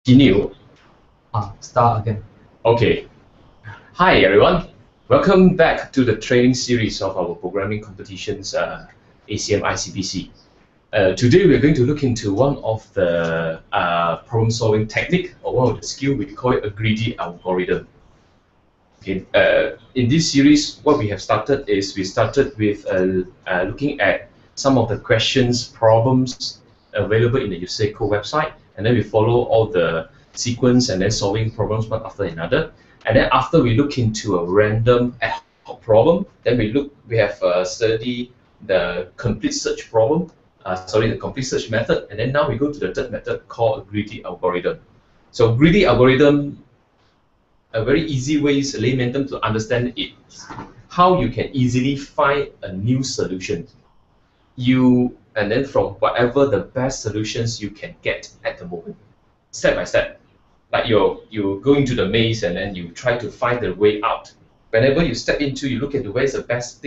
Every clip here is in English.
Continue. Start again. Okay. Hi everyone. Welcome back to the training series of our programming competitions, ACM ICPC. Today we're going to look into one of the problem-solving technique, or one of the skill we call it a greedy algorithm. Okay. In this series, what we have started is we started with looking at some of the questions, problems available in the USACO website, and then we follow all the sequence and then solving problems one after another. And then after we look into a random ad hoc problem, then we have studied the complete search problem, the complete search method, and then now we go to the third method called a greedy algorithm. So greedy algorithm, a very easy way, layman term to understand it, how you can easily find a new solution. And then from whatever the best solutions you can get at the moment, step by step. Like you go into the maze and then you try to find the way out. Whenever you step into, you look at where's the best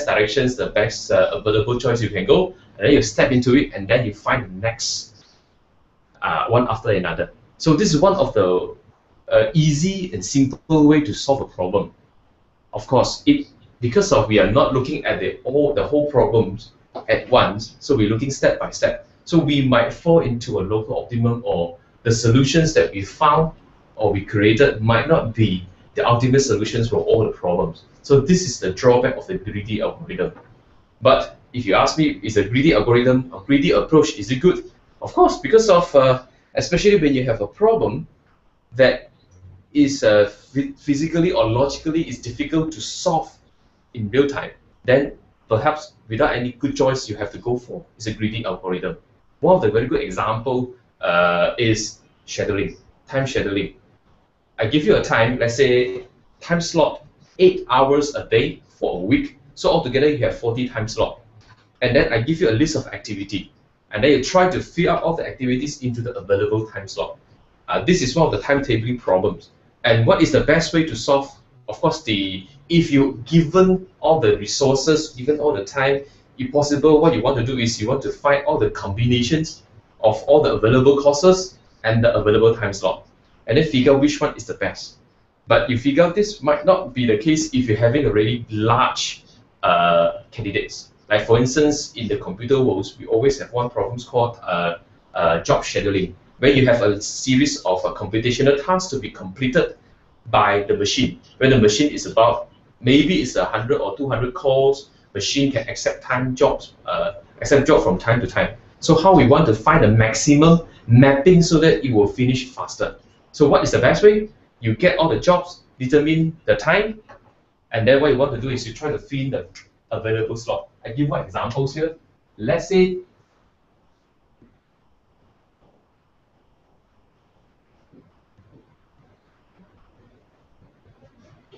directions, the best available choice you can go, and then you step into it, and then you find the next one after another. So this is one of the easy and simple way to solve a problem. Of course, because we are not looking at the whole problems at once, so we're looking step by step. So we might fall into a local optimum, or the solutions that we found or we created might not be the ultimate solutions for all the problems. So this is the drawback of the greedy algorithm. But if you ask me, is a greedy algorithm, a greedy approach, is it good? Of course, because of especially when you have a problem that is physically or logically is difficult to solve in real time, then perhaps without any good choice, you have to go for is a greedy algorithm. One of the very good example is scheduling, time scheduling. I give you a time, let's say time slot 8 hours a day for a week. So altogether you have 40 time slot. And then I give you a list of activity. And then you try to fill out all the activities into the available time slot. This is one of the timetabling problems. And what is the best way to solve? Of course, if you given all the resources, given all the time, if possible, what you want to do is you want to find all the combinations of all the available courses and the available time slot, and then figure which one is the best. But you figure this might not be the case if you're having a really large candidates. Like for instance, in the computer world, we always have one problem called job scheduling, where you have a series of computational tasks to be completed by the machine. When the machine is about, maybe it's 100 or 200 calls, machine can accept jobs from time to time. So how we want to find the maximum mapping so that it will finish faster. So what is the best way? You get all the jobs, determine the time, and then what you want to do is you try to fill in the available slot. I give one examples here. Let's say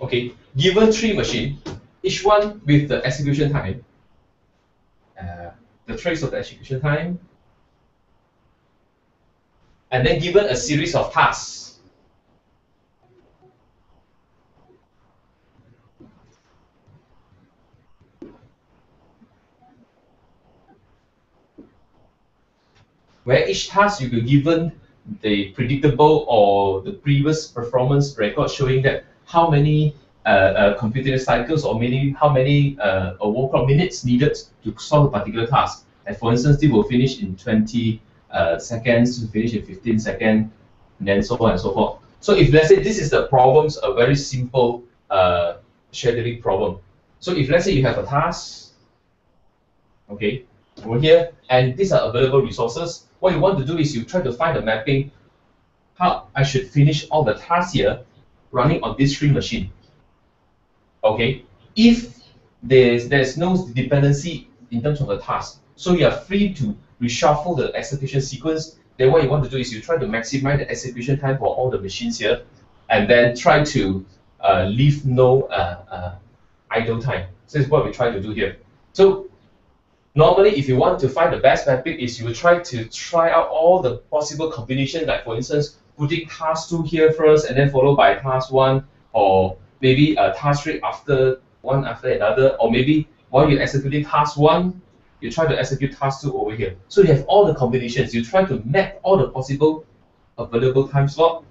okay, given 3 machines, each one with the execution time, the trace of the execution time, and then given a series of tasks. Where each task you be given the predictable or the previous performance record showing that how many computer cycles or how many work clock minutes needed to solve a particular task. And for instance, it will finish in 20 seconds, to finish in 15 seconds, and then so on and so forth. So if let's say this is the problems, a very simple scheduling problem. So if let's say you have a task, okay, over here, and these are available resources, what you want to do is you try to find the mapping, how I should finish all the tasks here running on this 3 machine. Okay, if there's no dependency in terms of the task, so you are free to reshuffle the execution sequence, then what you want to do is you try to maximize the execution time for all the machines here, and then try to leave no idle time. So this is what we try to do here. So normally, if you want to find the best mapping, is you will try out all the possible combinations, like for instance, putting task 2 here first and then followed by task 1, or maybe a task 3 after one after another, or maybe while you're executing task 1, you try to execute task 2 over here. So you have all the combinations. You try to map all the possible available time slot,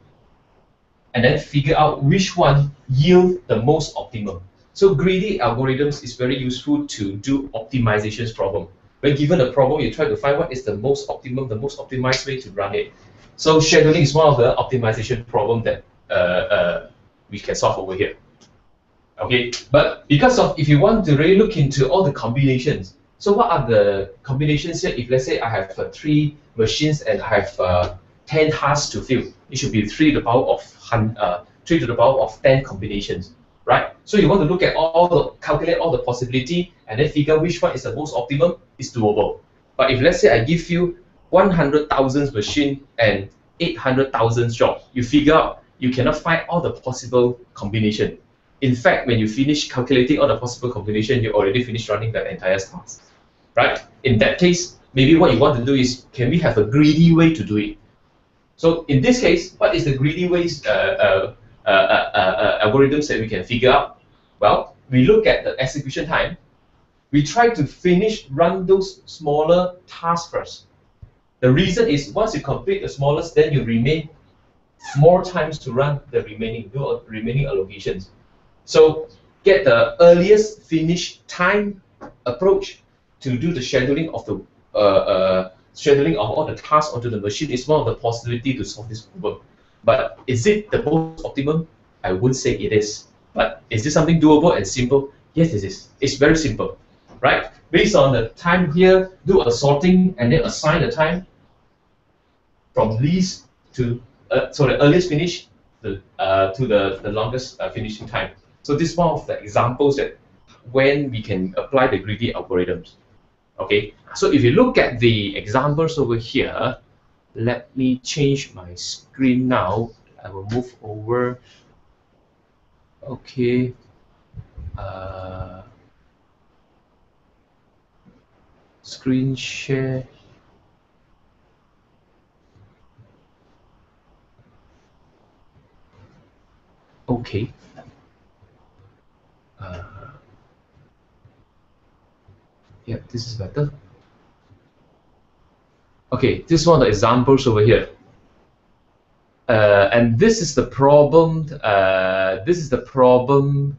and then figure out which one yield the most optimum. So greedy algorithms is very useful to do optimizations problem. When given a problem, you try to find what is the most optimum, the most optimized way to run it. So scheduling is one of the optimization problem that we can solve over here. Okay, but because of, if you want to really look into all the combinations, so what are the combinations here? If let's say I have 3 machines and I have 10 tasks to fill, it should be 3 to the power of 10 combinations, right? So you want to look at calculate all the possibility and then figure which one is the most optimum. Is doable. But if let's say I give you 100,000 machine and 800,000 job, you figure out you cannot find all the possible combination. In fact, when you finish calculating all the possible combination, you already finished running the entire task, right? In that case, maybe what you want to do is, can we have a greedy way to do it? So in this case, what is the greedy ways algorithms that we can figure out? Well, we look at the execution time. We try to run those smaller tasks first. The reason is, once you complete the smallest, then you remain more times to run the remaining allocations. So get the earliest finish time approach to do the scheduling of the all the tasks onto the machine is one of the possibility to solve this problem. But is it the most optimum? I would say it is. But is this something doable and simple? Yes, it is. It's very simple, right? Based on the time here, do a sorting and then assign the time from least to so the earliest finish to the longest finishing time. So this is one of the examples that when we can apply the greedy algorithms. Okay, so if you look at the examples over here, let me change my screen now. I will move over. Okay. Screen share. Okay. Yeah, this is better. Okay, this is one of the examples over here. And this is the problem. This is the problem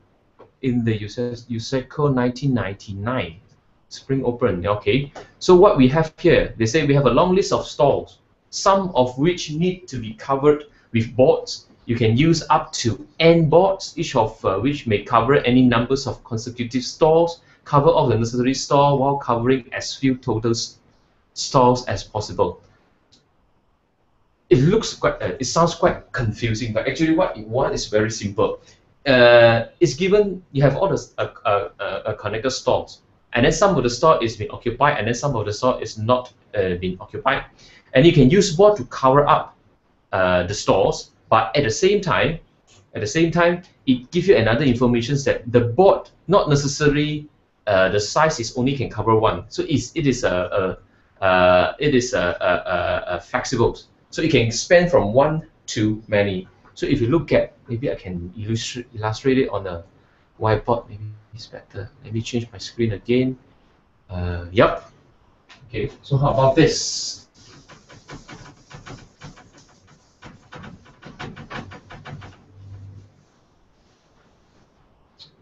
in the USACO 1999 Spring Open. Okay, so what we have here, they say we have a long list of stalls, some of which need to be covered with boards. You can use up to n boards, each of which may cover any numbers of consecutive stalls. Cover all the necessary stall while covering as few total stalls as possible. It sounds quite confusing, but actually what you want is very simple. It's given you have all the connected stalls, and then some of the stall is being occupied, and then some of the stall is not being occupied, and you can use board to cover up the stalls. But at the same time, it gives you another information that the board not necessarily the size is only can cover one, so it is flexible. So it can expand from one to many. So if you look at, maybe I can illustrate it on a whiteboard. Maybe it's better. Let me change my screen again. Yep. Okay. So how about this?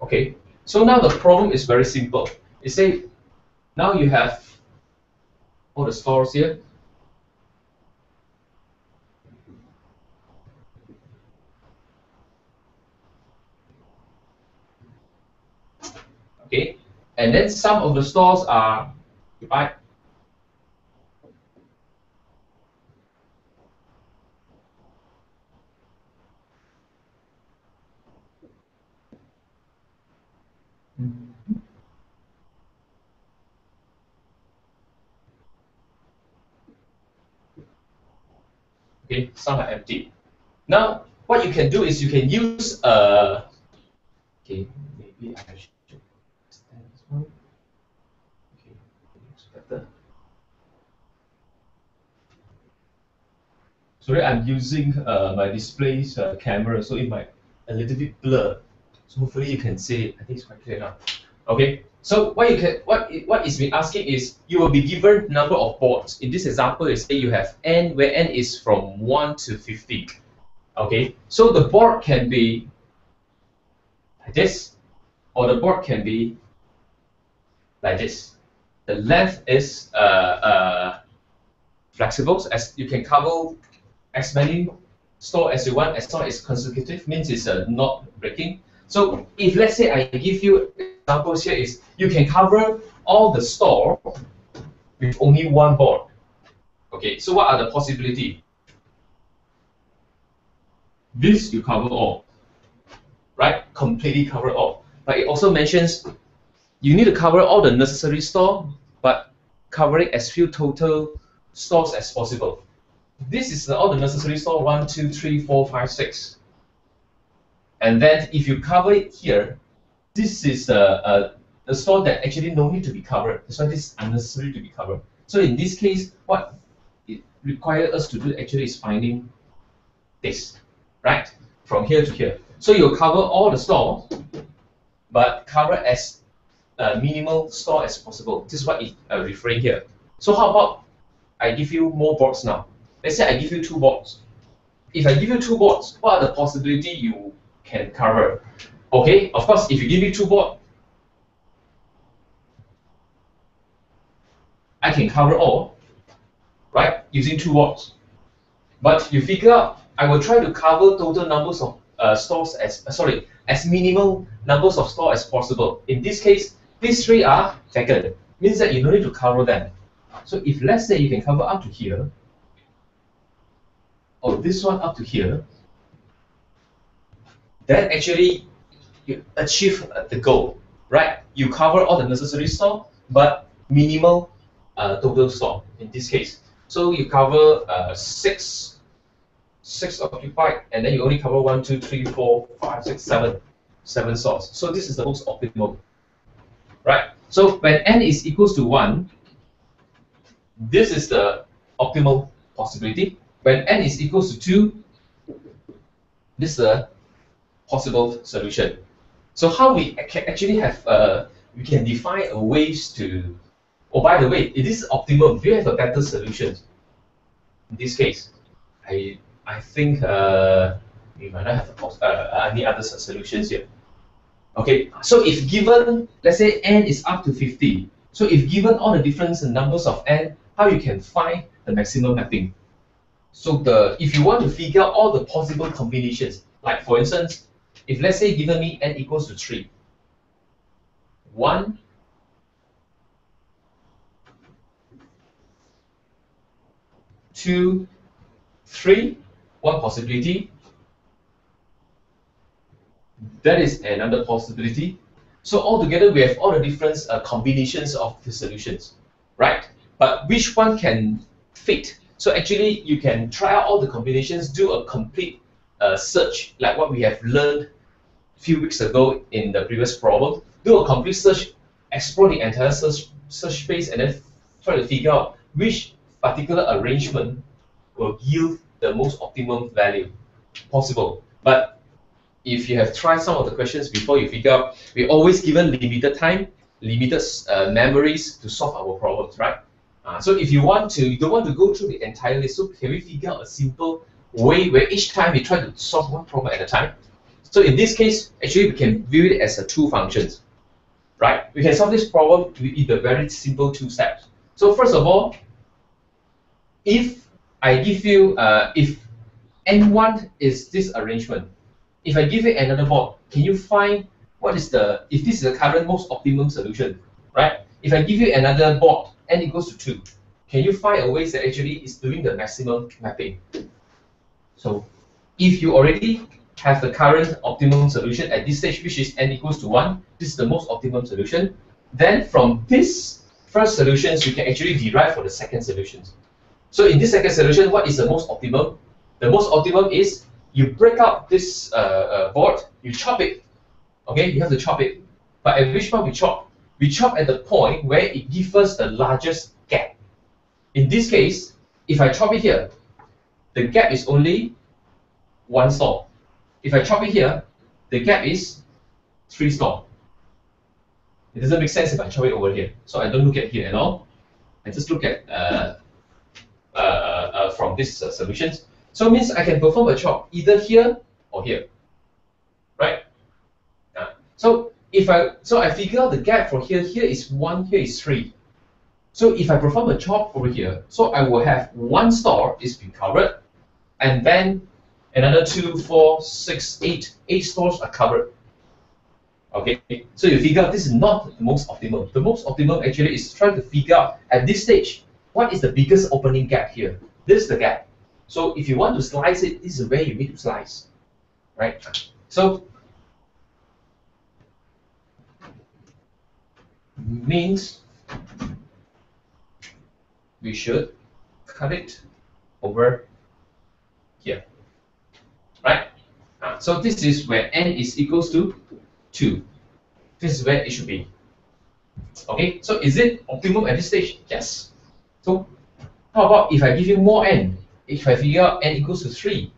Okay. So now the problem is very simple. You say now you have all the stores here. Okay, and then some of the stores are occupied. Okay, some are empty. Now, what you can do is you can use okay, maybe I should extend this one. Okay, it's better. Sorry, I'm using my display's camera, so it might a little bit blur. So hopefully you can see it. I think it's quite clear now. Okay, so what is being asking is you will be given number of boards. In this example, is say you have n, where n is from 1 to 50. Okay, so the board can be like this, or the board can be like this. The length is flexible, so as you can cover as many store as you want, as long as it's consecutive, means it's not breaking. So if let's say I give you examples here is you can cover all the store with only one board. Okay, so what are the possibility? This you cover all, right? Completely cover all. But it also mentions you need to cover all the necessary store, but covering as few total stores as possible. This is all the necessary store 1, 2, 3, 4, 5, 6. And then if you cover it here, this is a store that actually no need to be covered. That's why this is unnecessary to be covered. So in this case, what it requires us to do actually is finding this, right? From here to here. So you'll cover all the stores, but cover as minimal store as possible. This is what it's referring here. So how about I give you more boards now? Let's say I give you 2 boards. If I give you 2 boards, what are the possibility you can cover? Okay, of course, if you give me 2 boards, I can cover all, right, using 2 boards. But you figure out, I will try to cover total numbers of stores as minimal numbers of stores as possible. In this case, these 3 are vacant. Means that you don't need to cover them. So if let's say you can cover up to here, or this one up to here, then actually you achieve the goal, right? You cover all the necessary store, but minimal total store in this case. So you cover 6 occupied, and then you only cover 1, 2, 3, 4, 5, 6, 7 stores. So this is the most optimal, right? So when n is equals to 1, this is the optimal possibility. When n is equals to 2, this is a possible solution. So how we can actually have we can define a ways to. Oh, by the way, it is optimum. Do you have a better solution? In this case, I think we might not have any other solutions here. Okay, so if given, let's say n is up to 50, so if given all the different numbers of n, how you can find the maximum mapping? So if you want to figure out all the possible combinations, like for instance, if let's say given me n equals to 3, 1, 2, 3, one possibility. That is another possibility. So altogether, we have all the different combinations of the solutions, right? But which one can fit? So actually, you can try out all the combinations, do a complete search, like what we have learned a few weeks ago in the previous problem. Do a complete search, explore the entire search space, and then try to figure out which particular arrangement will yield the most optimum value possible. But if you have tried some of the questions before, you figure out we're always given limited time, limited memories to solve our problems, right? So if you don't want to go through the entire list, so can we figure out a simple way where each time we try to solve one problem at a time? So in this case, actually we can view it as 2 functions, right? We can solve this problem with the very simple 2 steps. So first of all, if I give you, if n1 is this arrangement, if I give you another board, can you find what is if this is the current most optimum solution, right? If I give you another board, n equals to 2, can you find a way that actually is doing the maximum mapping? So if you already have the current optimum solution at this stage, which is n equals to 1, this is the most optimum solution, then from this first solutions, you can actually derive for the second solutions. So in this second solution, what is the most optimum? The most optimum is you break out this board, you chop it. Okay, you have to chop it. But at which point we chop? We chop at the point where it gives us the largest gap. In this case, if I chop it here, the gap is only 1 store. If I chop it here, the gap is 3 store. It doesn't make sense if I chop it over here. So I don't look at here at all. I just look at from this solutions. So it means I can perform a chop either here or here, right? So I figure out the gap from here is 1, here is 3. So if I perform a chop over here, so I will have one store is being covered, and then another 2, 4, 6, 8. 8 stores are covered. Okay, so you figure out this is not the most optimal. The most optimal actually is trying to figure out at this stage what is the biggest opening gap here. This is the gap. So if you want to slice it, this is where you need to slice, right? So means we should cut it over here, right? So this is where n is equals to 2. This is where it should be. Okay, so is it optimum at this stage? Yes. So how about if I give you more n? If I figure out n equals to 3,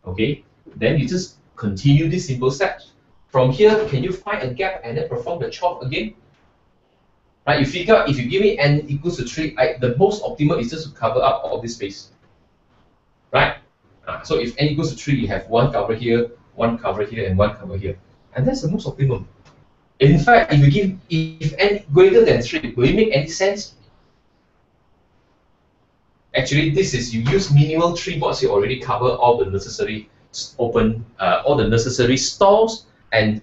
okay, then you just continue this simple step. From here, can you find a gap and then perform the chop again? Right, you figure out if you give me n equals to 3, the most optimal is just to cover up all this space. Right? So if n equals to 3, you have one cover here, one cover here, and one cover here. And that's the most optimum. In fact, if n greater than 3, will it make any sense? Actually, this is you use minimal 3 boards, you already cover all the necessary all the necessary stalls and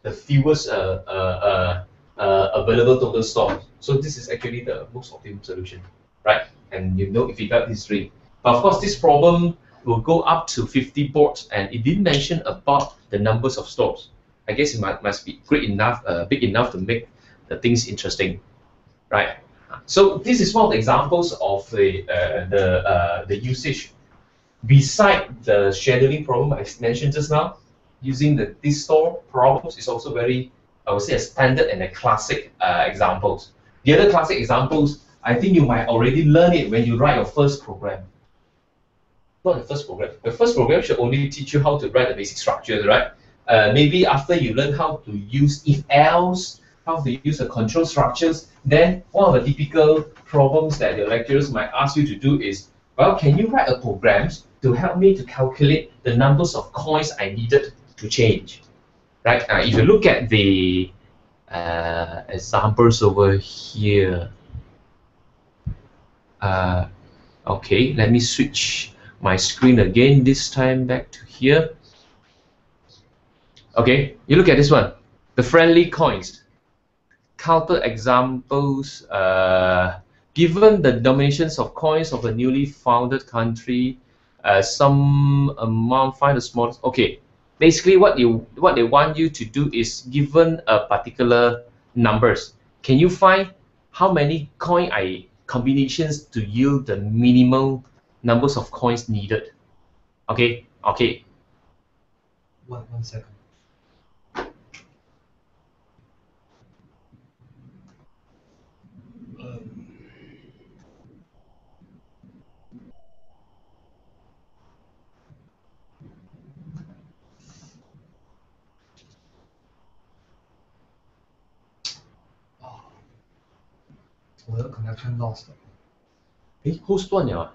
the fewest available total stores. So this is actually the most optimal solution, right? And you know if you got these 3. But of course, this problem will go up to 50 boards, and it didn't mention about the numbers of stores. I guess it must be great enough, big enough to make the things interesting, right? So this is one of the examples of the usage. Beside the scheduling problem I mentioned just now, using this store problems is also very, I would say, a standard and a classic examples. The other classic examples, I think you might already learn it when you write your first program. Not the first program. The first program should only teach you how to write the basic structures, right? Maybe after you learn how to use if-else, how to use the control structures, then one of the typical problems that your lecturers might ask you to do is, well, can you write a program to help me to calculate the numbers of coins I needed to change? Right? If you look at the examples over here, okay, let me switch my screen again, this time back to here. Okay, you look at this one, the friendly coins. Counter examples, given the dominations of coins of a newly founded country, some amount, find the smallest. Okay, basically what they want you to do is, given a particular numbers, can you find how many coin combinations to yield the minimal numbers of coins needed? Okay, okay. One second. Oh, 我的 connection lost 了。诶 ，host 断了啊？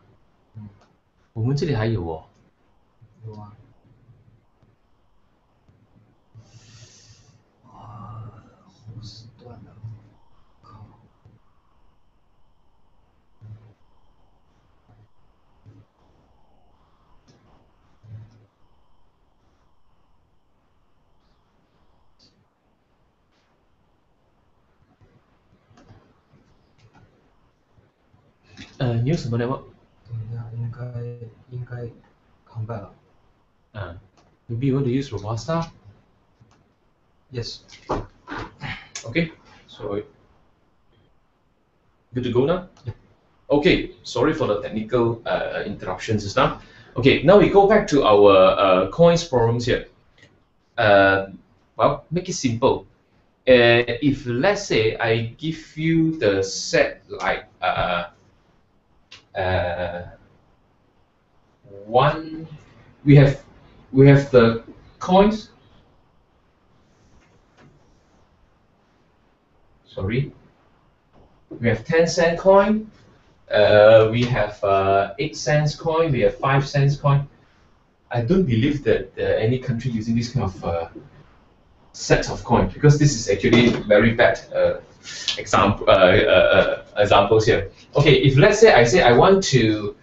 我们这里还有哦。有啊。host 断了，靠。你用什么 network？ 等一下，应该 come back 了。Maybe you want to use Robusta? Yes. Okay, so good to go now? Yeah. Okay, sorry for the technical interruptions just now. Okay, now we go back to our coins problems here. Well, make it simple. If let's say I give you the set like one, we have the coins. sorry, we have 10-cent coin, we have 8-cent coin, we have 5-cent coin. I don't believe that any country using this kind of sets of coins, because this is actually very bad examples here. Okay, if let's say I say I want to,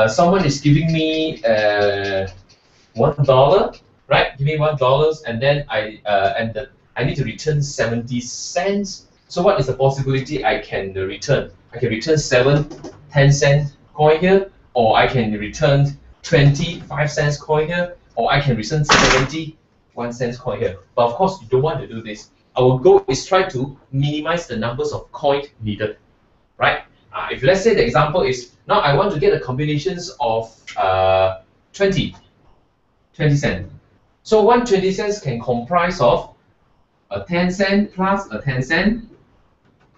someone is giving me $1, right? Give me $1, and then I need to return 70 cents. So what is the possibility I can return? I can return 7 10-cent coin here, or I can return 25 cents coin here, or I can return 71-cent coin here. But of course, you don't want to do this. Our goal is try to minimize the numbers of coins needed, right? If let's say the example is, now I want to get the combinations of 20 cents. So one 20 cents can comprise of a 10-cent plus a 10-cent,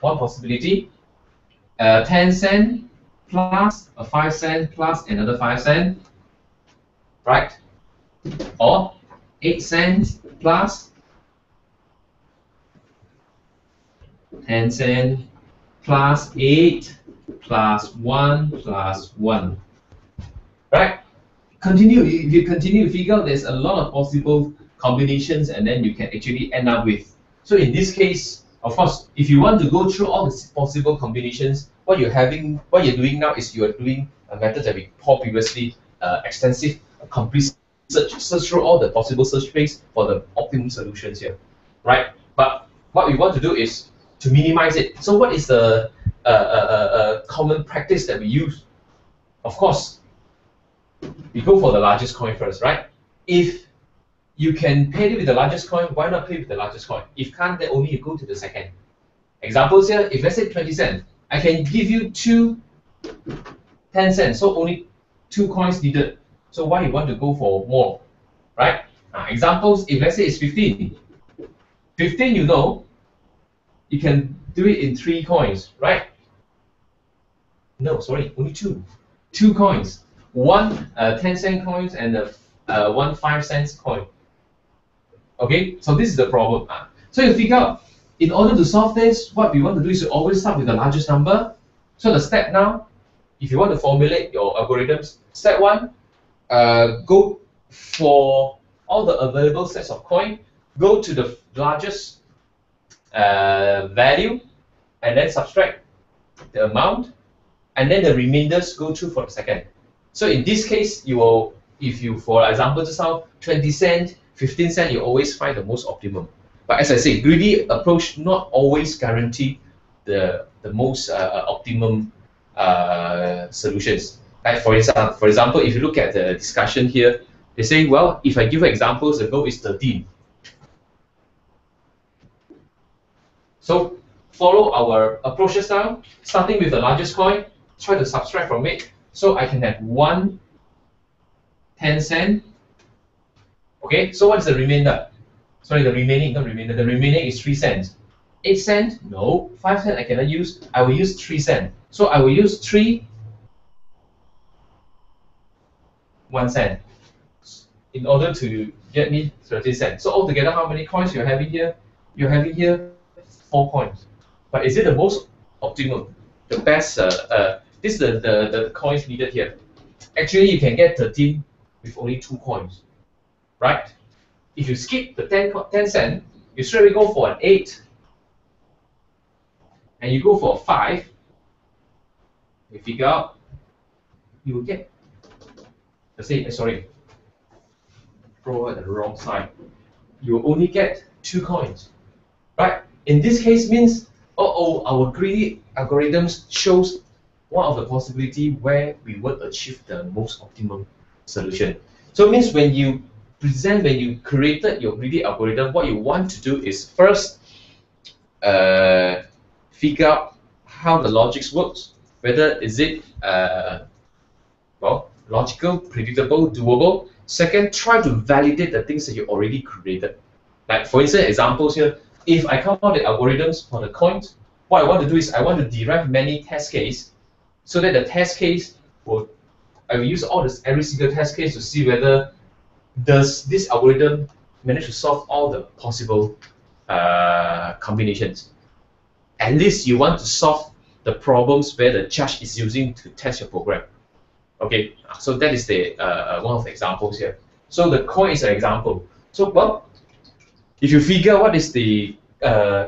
one possibility, 10-cent plus a 5-cent plus another 5-cent, right? Or 8 cents plus 10 cents plus 8 plus 1 plus 1. Right? Continue. If you continue to figure out, there's a lot of possible combinations, and then you can actually end up with. So in this case, of course, if you want to go through all the possible combinations, what you're doing now is you are doing a method that we called previously extensive, complete search through all the possible search space for the optimum solutions here, right? But what we want to do is to minimize it. So what is the common practice that we use? Of course, we go for the largest coin first, right? If you can pay with the largest coin, why not pay with the largest coin? If can't, then only you go to the second. Examples here, if let's say 20 cents, I can give you 2 10 cents, so only 2 coins needed. So why you want to go for more, right? Examples, if let's say it's 15. 15, you know, you can do it in 3 coins, right? No, sorry, only 2. 2 coins. One 10-cent coins and one 5-cent coin. Okay, so this is the problem. So you figure out, in order to solve this, what we want to do is to always start with the largest number. So the step now, if you want to formulate your algorithms, step 1, go for all the available sets of coin, go to the largest value, and then subtract the amount, and then the remainders go through for the second. So in this case, you will, if you, for example, just now 20 cents, 15 cents, you always find the most optimum. But as I say, greedy approach not always guarantee the most optimum solutions. Like for example, if you look at the discussion here, they say, well, if I give examples, the goal is 13. So follow our approaches now, starting with the largest coin, try to subtract from it. So I can have 1 10 cent. Okay, so what is the remainder? Sorry, the remaining, not remainder. The remaining is 3 cents. 8 cents? No. 5 cents I cannot use. I will use 3 cents. So I will use 3 1 cent in order to get me 30 cents. So altogether, how many coins you're having here? You're having here 4 coins. But is it the most optimum? The best? This is the coins needed here. Actually, you can get 13 with only 2 coins, right? If you skip the 10 cent, you straight away go for an 8, and you go for a 5. You figure out, you will get. Let's say, sorry, throw at the wrong side. You will only get 2 coins, right? In this case, means our greedy algorithms shows one of the possibility where we would achieve the most optimum solution. So it means when you created your greedy algorithm, what you want to do is first figure out how the logics works, whether is it well, logical, predictable, doable. Second, try to validate the things that you already created. Like for instance, examples here, if I come out the algorithms for the coins, what I want to do is I want to derive many test cases, so that the test case will, I will use every single test case to see whether does this algorithm manage to solve all the possible combinations. at least you want to solve the problems where the judge is using to test your program. Okay, so that is the one of the examples here. So the coin is an example. So well, if you figure what is the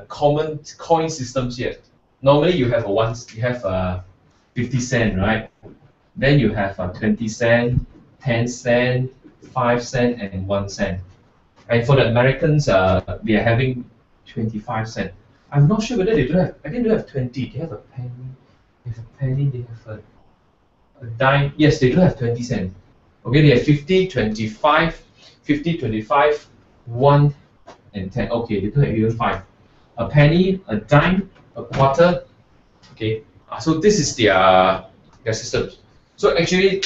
common coin systems here, normally you have you have 50 cent, right? Then you have 20 cent, 10 cent, 5 cent, and 1 cent. And for the Americans, we are having 25 cent. I'm not sure whether they do have. I think they have 20. They have a penny. They have a penny. They have a dime. Yes, they do have 20 cent. Okay, they have 50, 25, 50, 25, 1, and 10. Okay, they do have even 5. A penny, a dime, a quarter. Okay, so this is their system. So actually,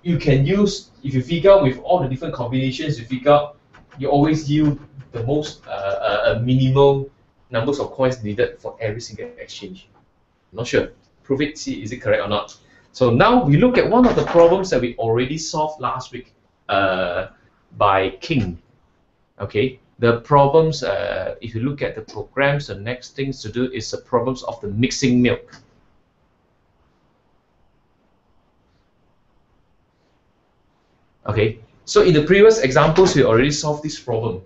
you can use, if you figure out with all the different combinations, you figure out, you always yield the most minimal numbers of coins needed for every single exchange. I'm not sure. Prove it, see is it correct or not. So now we look at one of the problems that we already solved last week by King. Okay, the problems, if you look at the programs, the next things to do is the problems of the mixing milk. Okay, so in the previous examples, we already solved this problem,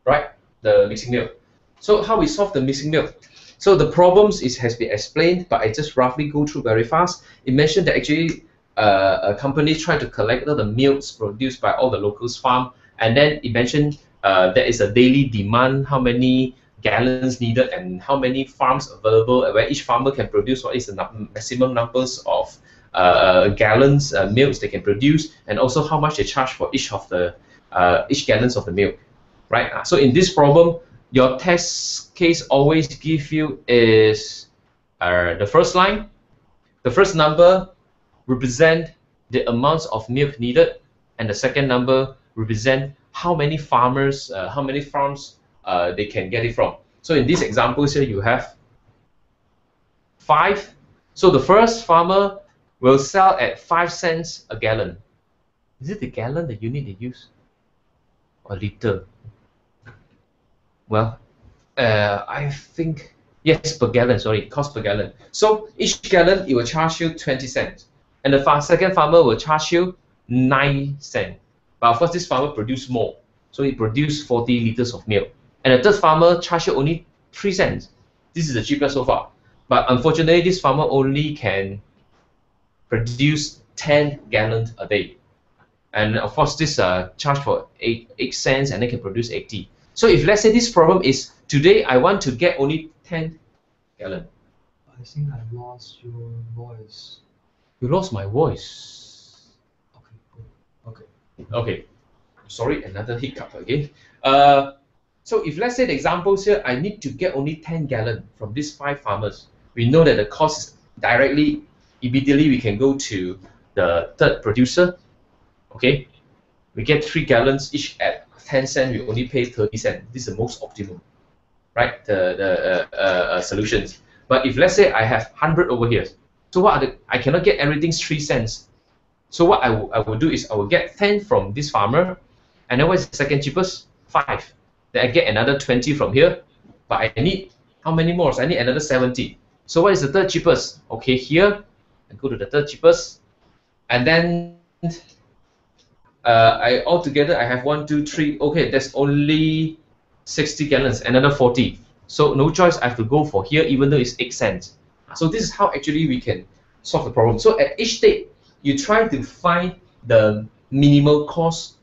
right? The mixing milk. So how we solve the mixing milk? So the problems has been explained, but I just roughly go through very fast. It mentioned that actually a company tried to collect all the milks produced by all the locals farm, and then it mentioned there is a daily demand, how many gallons needed, and how many farms available, where each farmer can produce what is the maximum numbers of gallons milks they can produce, and also how much they charge for each of the each gallons of the milk, right? So in this problem, your test case always give you is the first line, the first number represent the amounts of milk needed, and the second number represent how many farmers, how many farms they can get it from. So in these examples here, you have 5. So the first farmer will sell at 5 cents a gallon. Is it the gallon, the unit they use? Or liter? Well, I think, yes, per gallon, sorry, cost per gallon. So each gallon, it will charge you 20 cents. And the second farmer will charge you 9 cents. But of course, this farmer produced more. So he produced 40 liters of milk. And the third farmer charged you only 3 cents. This is the cheapest so far. But unfortunately, this farmer only can produce 10 gallons a day. And of course, this charge for 8 cents and they can produce 80. So if let's say this problem is, today I want to get only 10 gallons. I think I lost your voice. You lost my voice. Okay, good. Okay. Okay. Sorry, another hiccup again. So if let's say the examples here, I need to get only 10 gallons from these 5 farmers. We know that the cost is directly, immediately we can go to the third producer. Okay, we get 3 gallons each at 10 cents. We only pay 30 cents. This is the most optimal, right? The solutions. But if let's say I have 100 over here, so what are I cannot get everything 3 cents. So what I will do is I will get 10 from this farmer, and then what is the second cheapest? 5. Then I get another 20 from here, but I need how many more? So I need another 70. So what is the third cheapest? Okay, here I go to the third cheapest, and then altogether I have 1, 2, 3. Okay, that's only 60 gallons, another 40. So no choice, I have to go for here, even though it's 8 cents. So this is how actually we can solve the problem. So at each stage, you try to find the minimal cost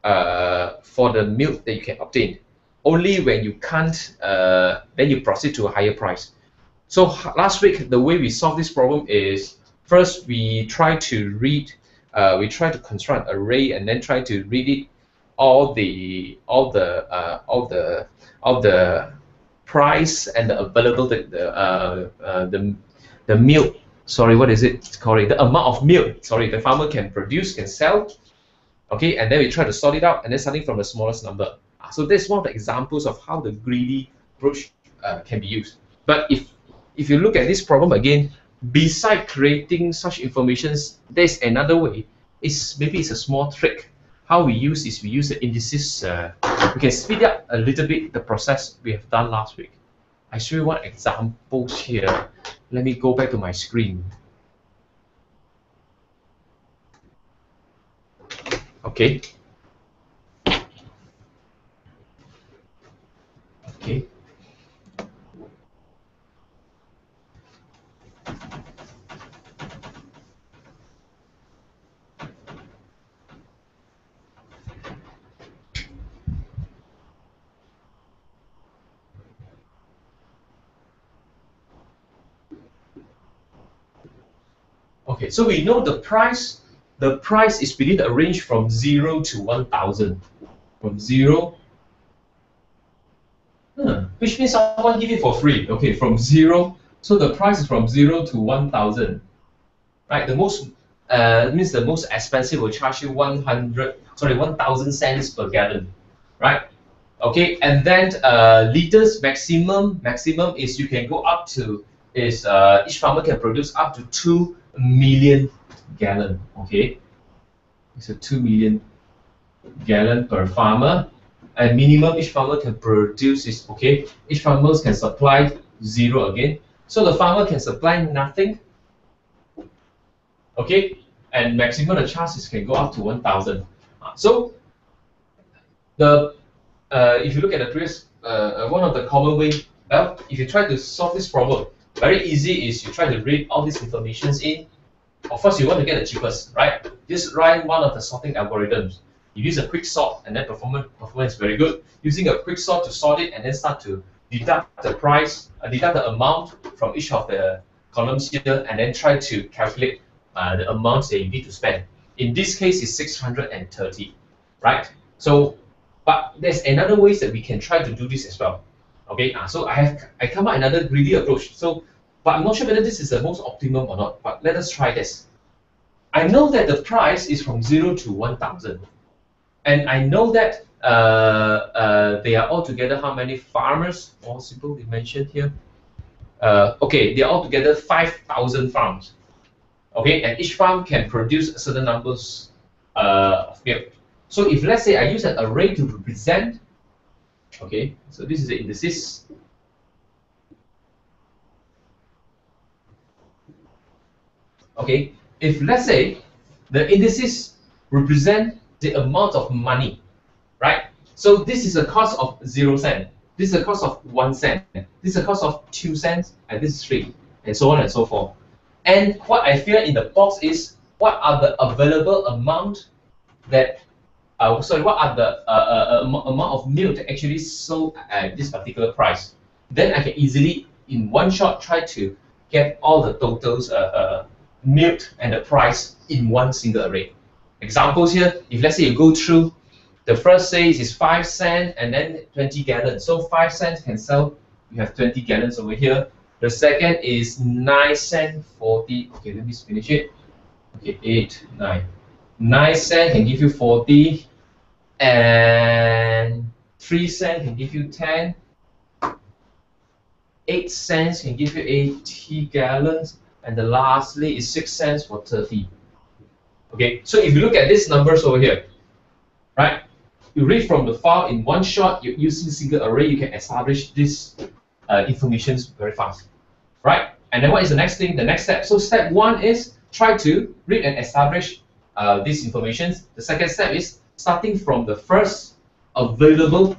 for the milk that you can obtain. Only when you can't, then you proceed to a higher price. So last week, the way we solved this problem is, first we try to read, we try to construct an array and then try to read it all the price and the available the milk. Sorry, what is it? Sorry, the amount of milk. Sorry, the farmer can produce, can sell. Okay, and then we try to sort it out, and then starting from the smallest number. So that's one of the examples of how the greedy approach can be used. But if you look at this problem again, beside creating such informations, there's another way. Maybe it's a small trick. How we use is we use the indices. We can speed up a little bit the process we have done last week. I show you one examples here. Let me go back to my screen. Okay. Okay. Okay, so we know the price. The price is within a range from 0 to 1,000. From 0, which means someone give it for free. Okay, from 0. So the price is from 0 to 1,000. Right, the most means the most expensive will charge you 1,000 cents per gallon. Right. Okay, and then liters maximum is you can go up to is each farmer can produce up to 2 million gallon. Okay, so 2 million gallon per farmer, and minimum each farmer can produce is okay. Each farmer can supply 0 again, so the farmer can supply nothing. Okay, and maximum the charges can go up to 1,000. So the if you look at the previous, one of the common way, well, if you try to solve this problem, very easy is you try to read all these informations in. Of course, you want to get the cheapest, right? Just write one of the sorting algorithms. You use a quick sort, and then performance is very good. Using a quick sort to sort it, and then start to deduct the price, deduct the amount from each of the columns here, and then try to calculate the amounts that you need to spend. In this case, it's 630, right? So, but there's another ways that we can try to do this as well. Okay, so I come up another greedy approach. So, but I'm not sure whether this is the most optimum or not. But let us try this. I know that the price is from 0 to 1,000, and I know that they are altogether how many farmers? More simple, we mentioned here. Okay, they are altogether 5,000 farms. Okay, and each farm can produce certain numbers of milk. So if let's say I use an array to represent, okay, so this is the indices. Okay, if let's say the indices represent the amount of money, right? So this is a cost of 0 cent. This is a cost of 1 cent. This is a cost of 2 cents, and this is 3, and so on and so forth. And what I feel in the box is what are the available amount that what are the amount of milk that actually sold at this particular price. Then I can easily, in one shot, try to get all the totals milk and the price in one single array. Examples here, if let's say you go through, the first says is 5 cents and then 20 gallons. So 5 cents can sell, you have 20 gallons over here. The second is 9 cents 40. Okay, let me finish it. Okay, 8, 9. 9 cents can give you 40, and 3 cents can give you 10. 8 cents can give you 80 gallons, and the lastly is 6 cents for 30. Okay, so if you look at these numbers over here, right? You read from the file in one shot. You using a single array, you can establish this information very fast, right? And then what is the next thing? The next step. So step 1 is try to read and establish these informations. The second step is starting from the first available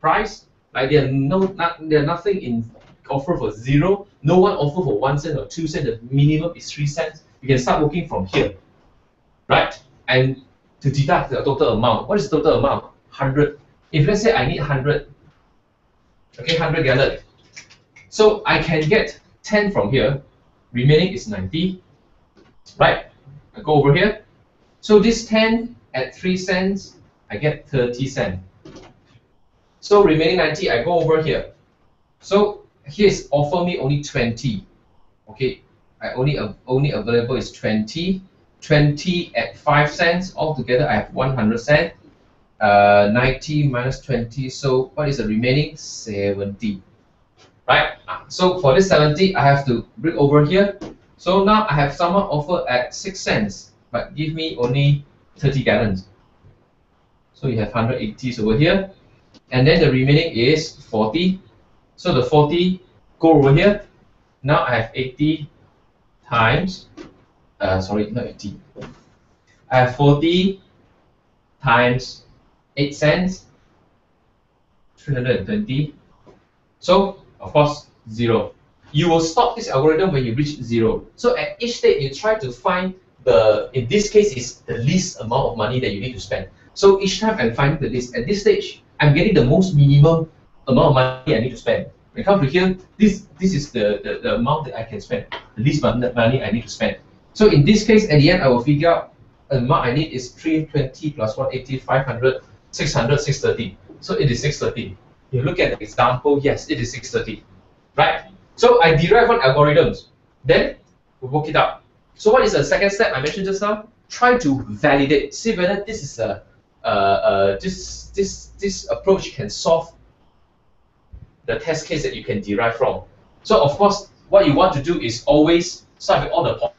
price. Like there are nothing in offer for 0. No one offer for 1 cent or 2 cents. The minimum is 3 cents. You can start working from here, right? And to deduct the total amount. What is the total amount? 100. If let's say I need 100, okay, 100 gallon. So I can get 10 from here. Remaining is 90, right? I go over here. So this 10 at 3 cents, I get 30 cents. So remaining 90, I go over here. So here is offer me only 20. Okay, I only available is 20. 20 at 5 cents. Altogether, I have 100 cents. 90 minus 20. So what is the remaining? 70. Right? So for this 70, I have to bring over here. So now I have someone offer at 6 cents, but give me only 30 gallons. So you have 180 over here. And then the remaining is 40. So the 40 go over here. Now I have 80 times, sorry, not 80. I have 40 times 8 cents, 320. So, of course, 0. You will stop this algorithm when you reach 0. So at each stage, you try to find in this case, is the least amount of money that you need to spend. So each time I'm finding the least. At this stage, I'm getting the most minimum amount of money I need to spend. When it comes to here, this is the amount that I can spend, the least money I need to spend. So in this case, at the end, I will figure out the amount I need is 320 plus 180, 500, 600, 630. So it is 630. You look at the example, yes, it is 630, right? So I derive one algorithms, then we work it out. So what is the second step I mentioned just now? Try to validate, see whether this is this approach can solve the test case that you can derive from. So of course, what you want to do is always start with all the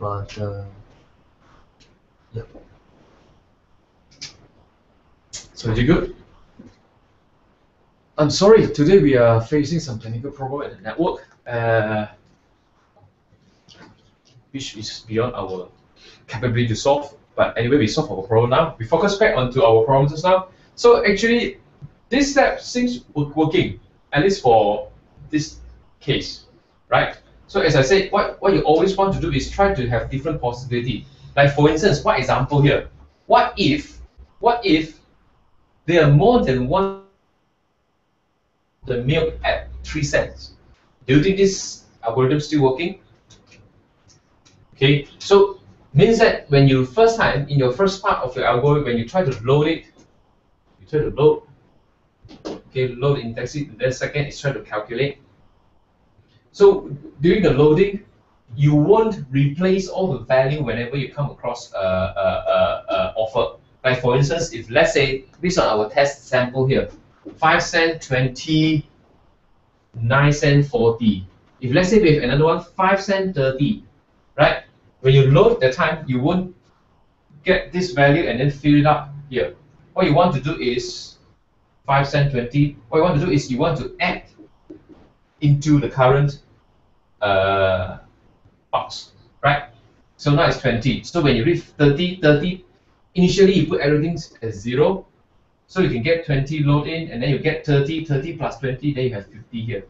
but yeah. So is it good? I'm sorry, today we are facing some technical problem in the network, which is beyond our capability to solve. But anyway, we solve our problem now. We focus back onto our problems now. So actually, this step seems working, at least for this case, right? So as I said, what you always want to do is try to have different possibility. Like for instance, what example here? What if there are more than one the milk at 3 cents? Do you think this algorithm is still working? Okay, so means that when you first time in your first part of your algorithm, when you try to load it, you try to load, okay, load the index it, then second is try to calculate. So during the loading, you won't replace all the value whenever you come across offer. Like for instance, if let's say based on our test sample here, 5 cent, 20, 9 cent, 40. If let's say we have another one, 5 cent, 30, right? When you load the time, you won't get this value and then fill it up here. What you want to do is 5 cent, 20. What you want to do is you want to add into the current box, right? So now it's 20. So when you reach 30, initially you put everything as 0. So you can get 20 load in, and then you get 30 plus 20, then you have 50 here.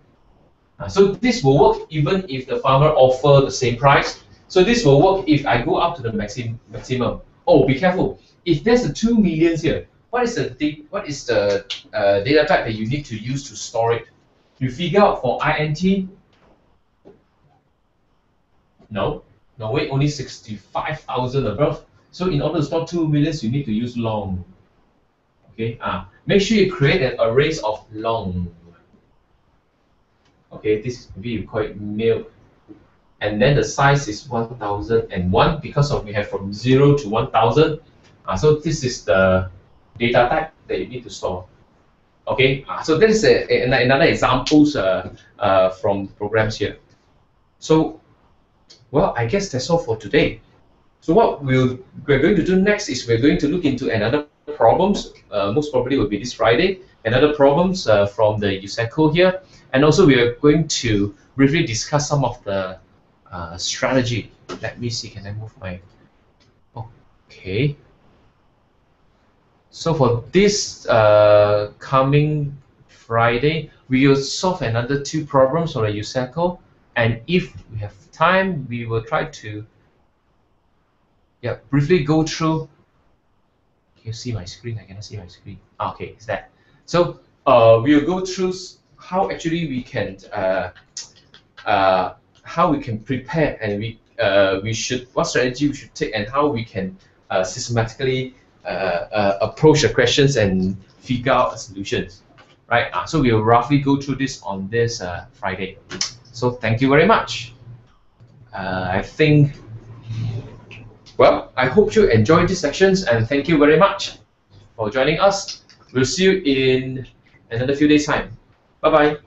So this will work even if the farmer offer the same price. So this will work if I go up to the maximum. Oh, be careful. If there's a 2 million here, what is the data type that you need to use to store it? You figure out for INT. No, wait, only 65,000 above. So in order to store 2 millions, you need to use long. Okay, make sure you create an array of long. Okay, this maybe you call it milk, and then the size is 1001 because we have from 0 to 1000. So this is the data type that you need to store. Okay, so this is another examples from programs here. So, well, I guess that's all for today. So what we're going to do next is we're going to look into another problems. Most probably will be this Friday. Another problems from the USACO here, and also we are going to briefly discuss some of the strategy. Let me see. Can I move my? Okay. So for this coming Friday, we will solve another 2 problems from the USACO, and if we have time, we will try to briefly go through. Can you see my screen? I cannot see my screen. Okay, it's that. So we'll go through how actually we can prepare, and what strategy we should take, and how we can systematically approach the questions and figure out solutions. Right? So we'll roughly go through this on this Friday. So thank you very much. I think. Well, I hope you enjoyed these sections, and thank you very much for joining us. We'll see you in another few days' time. Bye-bye.